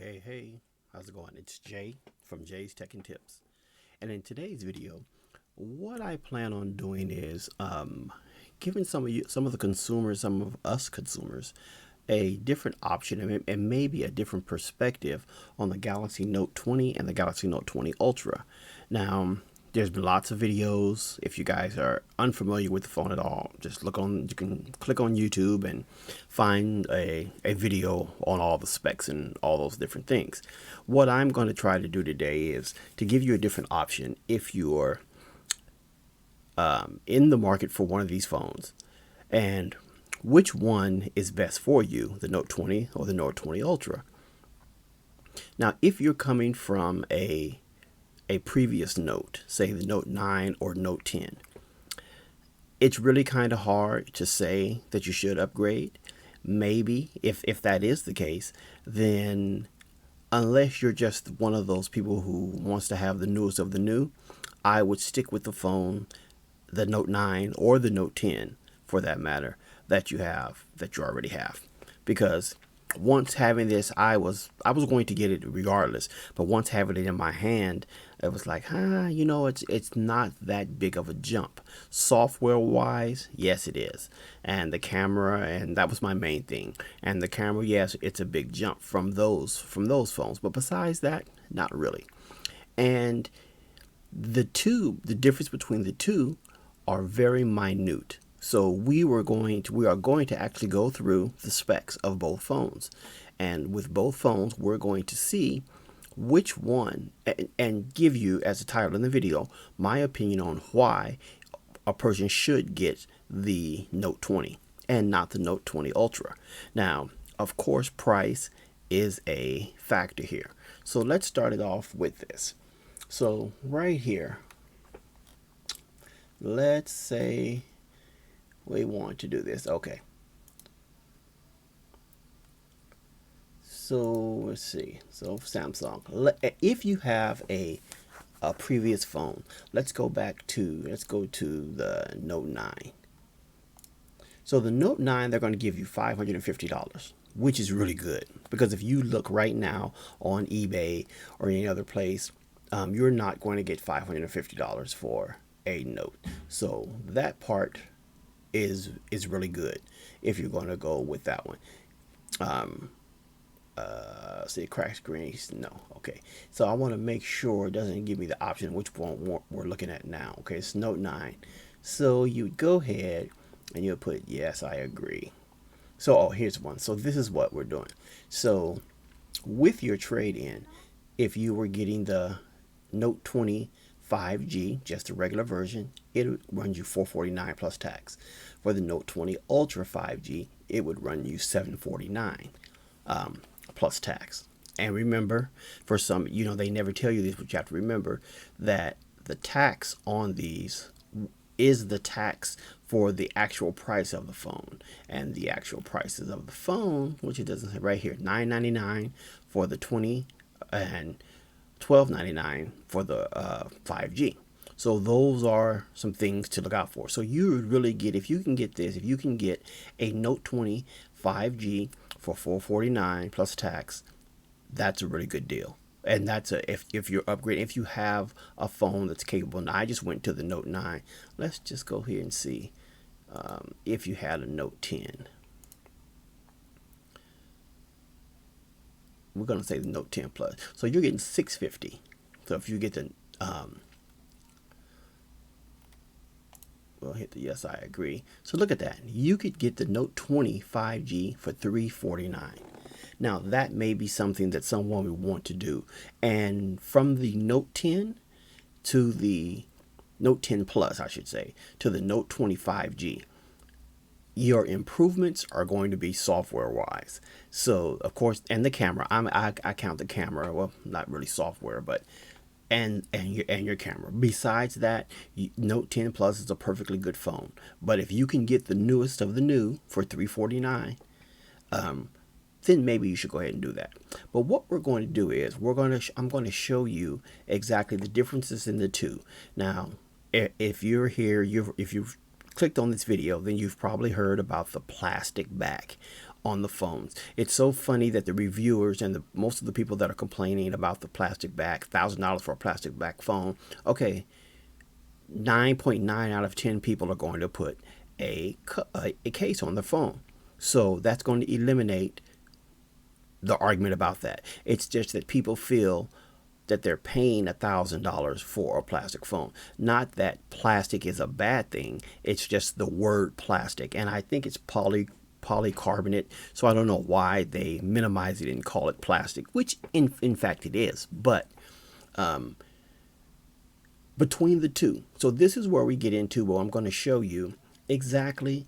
Hey, how's it going? It's Jay from Jay's Tech and Tips. And in today's video, what I plan on doing is giving some of the consumers, some of us consumers, a different option and maybe a different perspective on the Galaxy Note 20 and the Galaxy Note 20 Ultra. Now, there's been lots of videos. If you guys are unfamiliar with the phone at all, you can click on YouTube and find a video on all the specs and all those different things. What I'm going to try to do today is to give you a different option if you're in the market for one of these phones, and which one is best for you, the Note 20 or the Note 20 Ultra. Now, if you're coming from a previous Note, say the Note 9 or Note 10, it's really kind of hard to say that you should upgrade. Maybe if that is the case, then unless you're just one of those people who wants to have the newest of the new, I would stick with the phone, the Note 9 or the Note 10 for that matter, that you already have. Because once having this, I was going to get it regardless, but once having it in my hand, it was like, it's not that big of a jump. Software wise, yes it is. And the camera, and that was my main thing. And the camera, yes, it's a big jump from those phones, but besides that, not really. And the difference between the two are very minute. So we are going to actually go through the specs of both phones. And with both phones, we're going to see which one and give you, as a title in the video, my opinion on why a person should get the Note 20 and not the Note 20 Ultra. Now, of course, price is a factor here. So let's start it off with this. So right here, let's say we want to do this. Okay. So let's see. So Samsung. If you have a previous phone, let's go to the Note 9. So the Note 9, they're going to give you $550, which is really good, because if you look right now on eBay or any other place, you're not going to get $550 for a Note. So that part is really good if you're going to go with that one. See, crack screens, no. Okay, so I want to make sure it doesn't give me the option which one we're looking at now. Okay, it's Note 9. So you go ahead and you'll put yes, I agree. So here's one. So this is what we're doing. So with your trade-in, if you were getting the Note 20 5G, just the regular version, it would run you $449 plus tax. For the Note 20 Ultra 5G, it would run you $749 plus tax. And remember, for some, they never tell you this, but you have to remember that the tax on these is the tax for the actual price of the phone. And the actual prices of the phone, which it doesn't say right here, $999 for the 20 and $12.99 for the 5G. So those are some things to look out for. So you would really get, if you can get a Note 20 5G for $449 plus tax, that's a really good deal. And that's if you're upgrading, if you have a phone that's capable. Now, I just went to the Note 9. Let's just go here and see if you had a Note 10. We're going to say the Note 10 Plus. So you're getting $650. So if you get the, we'll hit the yes, I agree. So look at that. You could get the Note 20 5G for $349. Now that may be something that someone would want to do. And from the Note 10 to the Note 10 Plus, I should say, to the Note 20 5G, your improvements are going to be software wise. So of course, and the camera, I count the camera, well, not really software, but and your camera. Besides that, Note 10 Plus is a perfectly good phone. But if you can get the newest of the new for $349, then maybe you should go ahead and do that. But what we're going to do is I'm going to show you exactly the differences in the two. Now, if you're here, if you've clicked on this video, then you've probably heard about the plastic back on the phones. It's so funny that the reviewers and most of the people that are complaining about the plastic back, $1,000 for a plastic back phone, okay, 9.9 out of 10 people are going to put a case on the phone. So that's going to eliminate the argument about that. It's just that people feel that they're paying $1,000 for a plastic phone. Not that plastic is a bad thing. It's just the word plastic. And I think it's polycarbonate. So I don't know why they minimize it and call it plastic, which in fact it is. But between the two. So this is where we get into where I'm going to show you exactly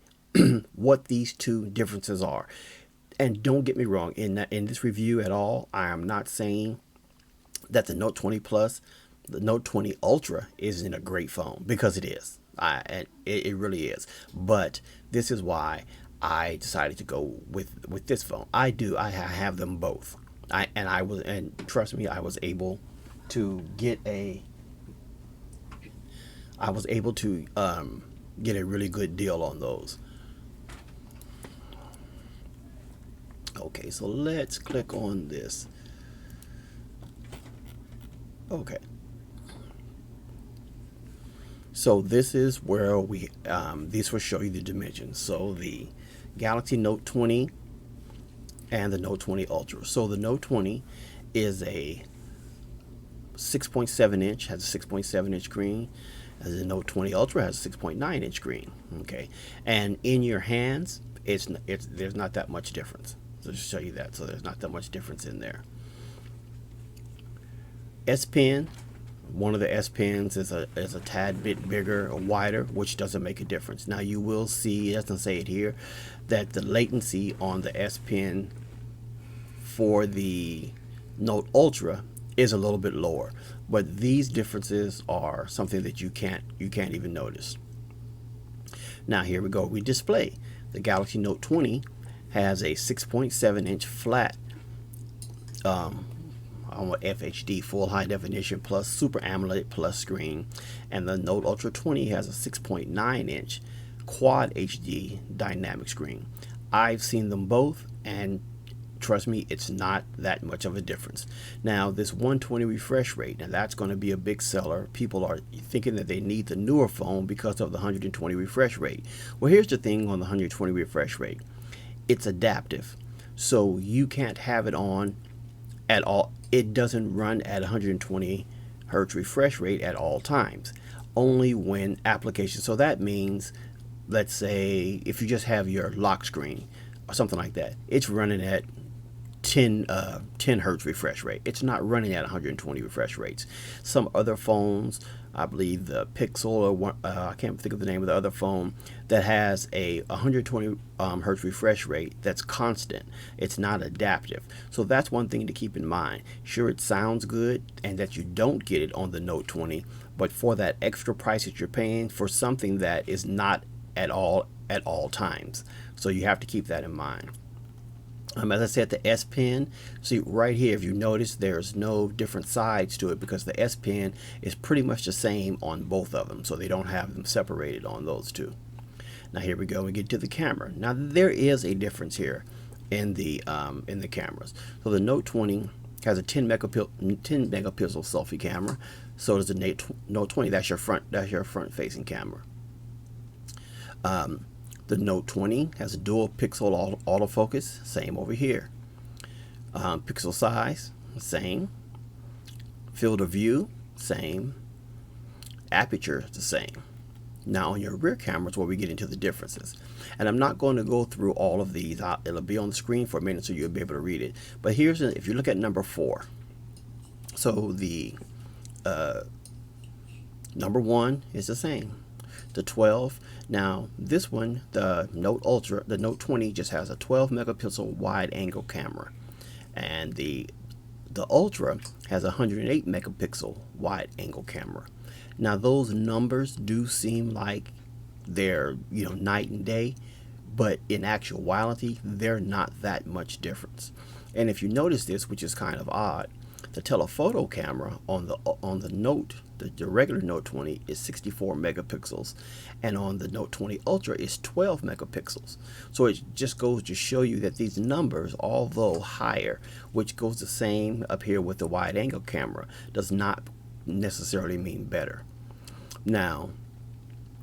what these two differences are. And don't get me wrong, in this review at all, I am not saying that the Note 20 Plus, the Note 20 Ultra isn't a great phone, because it is. It really is. But this is why I decided to go with this phone. I have them both. And trust me, I was able to get a really good deal on those. Okay, so let's click on this. Okay. So this is where this will show you the dimensions. So the Galaxy Note 20 and the Note 20 Ultra. So the Note 20 is a 6.7 inch, has a 6.7 inch screen. As the Note 20 Ultra has a 6.9 inch screen. Okay, and in your hands, there's not that much difference. So just show you that. So there's not that much difference in there. S Pen, one of the S Pens is a tad bit bigger or wider, which doesn't make a difference. Now you will see, it doesn't say it here, that the latency on the S Pen for the Note Ultra is a little bit lower, but these differences are something that you can't even notice. Now here we go. We display. The Galaxy Note 20 has a 6.7 inch flat FHD, full high definition plus Super AMOLED plus screen, and the Note Ultra 20 has a 6.9 inch quad HD dynamic screen. I've seen them both, and trust me, it's not that much of a difference. Now this 120 refresh rate, and that's going to be a big seller. People are thinking that they need the newer phone because of the 120 refresh rate. Well, here's the thing on the 120 refresh rate. It's adaptive, so you can't have it on at all. It doesn't run at 120 hertz refresh rate at all times, only when applications. So that means, let's say if you just have your lock screen or something like that, it's running at 10 hertz refresh rate. It's not running at 120 refresh rates. Some other phones, I believe the Pixel, or I can't think of the name of the other phone, that has a 120 hertz refresh rate that's constant. It's not adaptive. So that's one thing to keep in mind. Sure, it sounds good and that you don't get it on the Note 20, but for that extra price that you're paying for something that is not at all times. So you have to keep that in mind. As I said, the S Pen, see right here, if you notice, there's no different sides to it because the S Pen is pretty much the same on both of them, so they don't have them separated on those two. Now here we go, we get to the camera. Now there is a difference here in the cameras. So the Note 20 has a 10 megapixel selfie camera. So does the Note 20. That's your front facing camera. The Note 20 has a dual pixel autofocus, same over here. Pixel size, same. Field of view, same. Aperture, the same. Now on your rear cameras where we get into the differences. And I'm not going to go through all of these. It'll be on the screen for a minute so you'll be able to read it. But if you look at number 4. So the number 1 is the same. The 12. Now this one, the Note Ultra, the Note 20 just has a 12 megapixel wide angle camera, and the Ultra has a 108 megapixel wide angle camera. Now those numbers do seem like they're night and day, but in actuality they're not that much difference. And if you notice this, which is kind of odd, The telephoto camera on the Note, the regular Note 20, is 64 megapixels, and on the Note 20 Ultra is 12 megapixels. So it just goes to show you that these numbers, although higher, which goes the same up here with the wide angle camera, does not necessarily mean better. Now,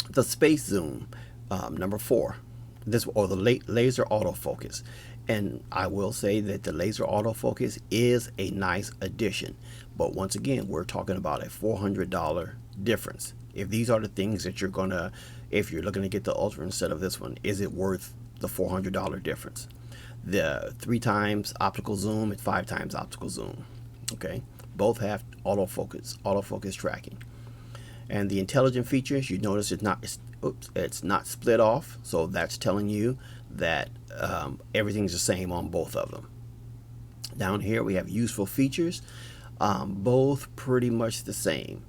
the space zoom, number 4, this, or the laser autofocus. And I will say that the laser autofocus is a nice addition, but once again, we're talking about a $400 difference. If these are the things that you're gonna, if you're looking to get the Ultra instead of this one, is it worth the $400 difference? The 3 times optical zoom and 5 times optical zoom. Okay, both have autofocus tracking. And the intelligent features, you notice it's not split off, so that's telling you that everything's the same on both of them. Down here we have useful features, both pretty much the same.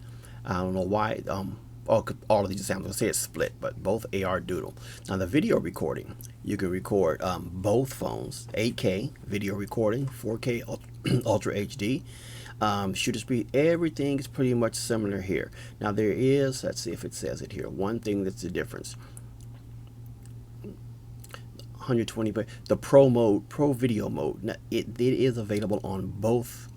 I don't know why all of these examples, I'm going to say it's split, but both AR Doodle. Now the video recording, you can record both phones, 8K video recording, 4K Ultra HD. Shutter speed, everything is pretty much similar here. Now there is, let's see if it says it here, one thing that's the difference. 120, but the pro video mode, it is available on both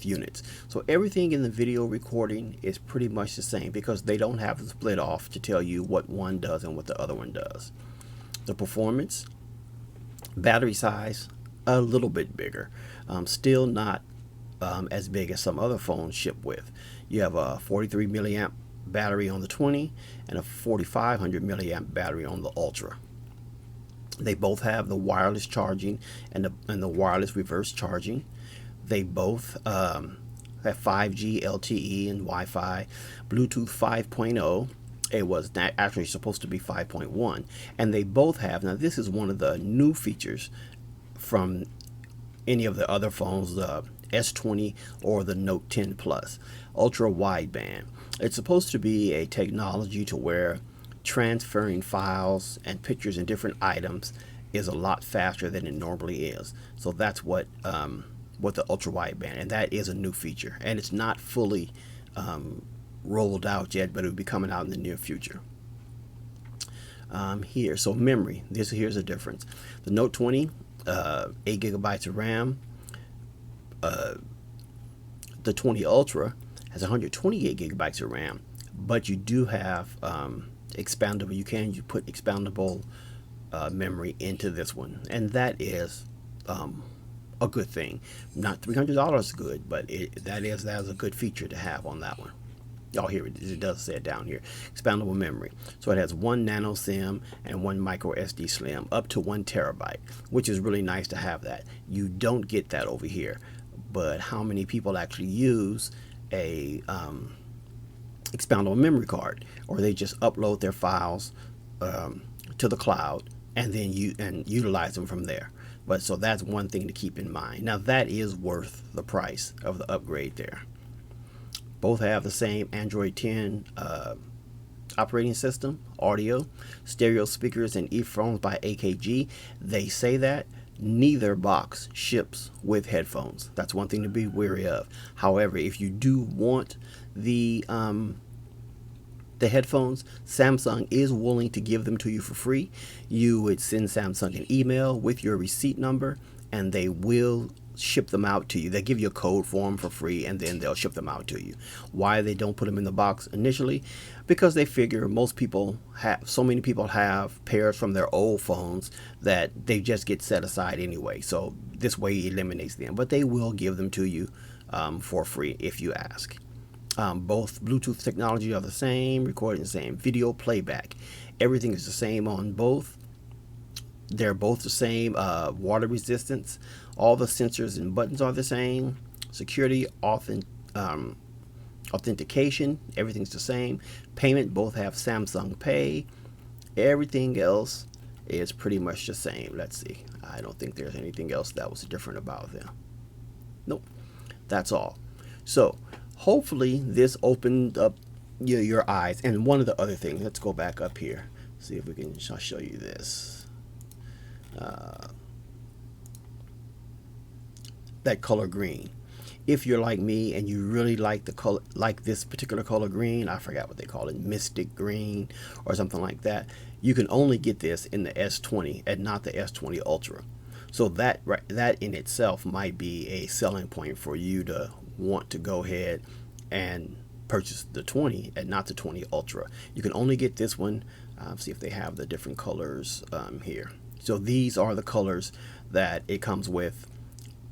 units. So everything in the video recording is pretty much the same, because they don't have to split off to tell you what one does and what the other one does. The performance, battery size, a little bit bigger, still not as big as some other phones ship with. You have a 43 milliamp battery on the 20 and a 4500 milliamp battery on the Ultra. They both have the wireless charging and the wireless reverse charging. They both have 5G LTE and Wi-Fi, Bluetooth 5.0. It was actually supposed to be 5.1, and they both have, now this is one of the new features from any of the other phones, the S20 or the Note 10 Plus, ultra wideband. It's supposed to be a technology to where transferring files and pictures and different items is a lot faster than it normally is. So that's what the ultra wideband, and that is a new feature, and it's not fully rolled out yet, but it will be coming out in the near future. Here, so memory, here's a difference. The Note 20, 8 gigabytes of RAM. The 20 Ultra has 128 gigabytes of RAM, but you do have expandable. You put expandable memory into this one, and that is a good thing. Not $300 good, but that is a good feature to have on that one. Oh, here it does say it down here. Expandable memory. So it has 1 nano SIM and 1 micro SD slim, up to 1 terabyte, which is really nice to have that. You don't get that over here. But how many people actually use a expandable memory card, or they just upload their files to the cloud and then utilize them from there? But so that's one thing to keep in mind. Now that is worth the price of the upgrade there. Both have the same Android 10 operating system, audio, stereo speakers, and earphones by AKG. They say that neither box ships with headphones. That's one thing to be wary of. However, if you do want the headphones, Samsung is willing to give them to you for free. You would send Samsung an email with your receipt number, and they will ship them out to you. They give you a code for them for free, and then they'll ship them out to you. Why they don't put them in the box initially? Because they figure so many people have pairs from their old phones that they just get set aside anyway. So this way it eliminates them, but they will give them to you for free if you ask. Both Bluetooth technology are the same, recording the same, video playback, everything is the same on both. They're both the same. Water resistance, all the sensors and buttons are the same. Security, authentication, everything's the same. Payment, both have Samsung Pay. Everything else is pretty much the same. Let's see. I don't think there's anything else that was different about them. Nope. That's all. So hopefully this opened up your eyes. And one of the other things, let's go back up here. See if we can, I'll show you this. That color green. if you're like me and you really like the color, like this particular color green, I forgot what they call it, mystic green or something like that, you can only get this in the S20 and not the S20 Ultra. So that in itself might be a selling point for you to want to go ahead and purchase the 20 and not the 20 Ultra. You can only get this one. See if they have the different colors here. So these are the colors that it comes with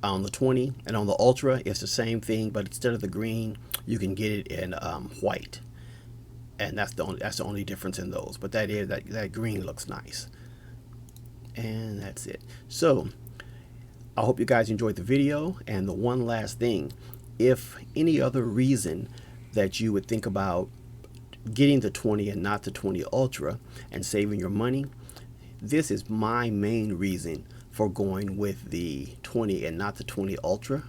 on the 20, and on the Ultra it's the same thing, but instead of the green you can get it in white, and that's the only difference in those. But that green looks nice, and that's it. So I hope you guys enjoyed the video. And the one last thing, if any other reason that you would think about getting the 20 and not the 20 Ultra and saving your money, this is my main reason for going with the 20 and not the 20 Ultra.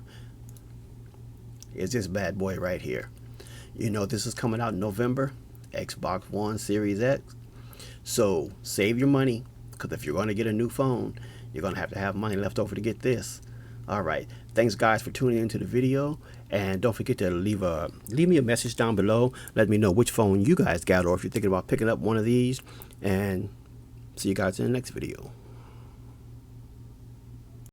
Is this bad boy right here. You know, this is coming out in November, Xbox One Series X. So save your money, because if you're going to get a new phone, you're going to have money left over to get this. All right, thanks guys for tuning into the video, and don't forget to leave me a message down below. Let me know which phone you guys got, or if you're thinking about picking up one of these, and see you guys in the next video.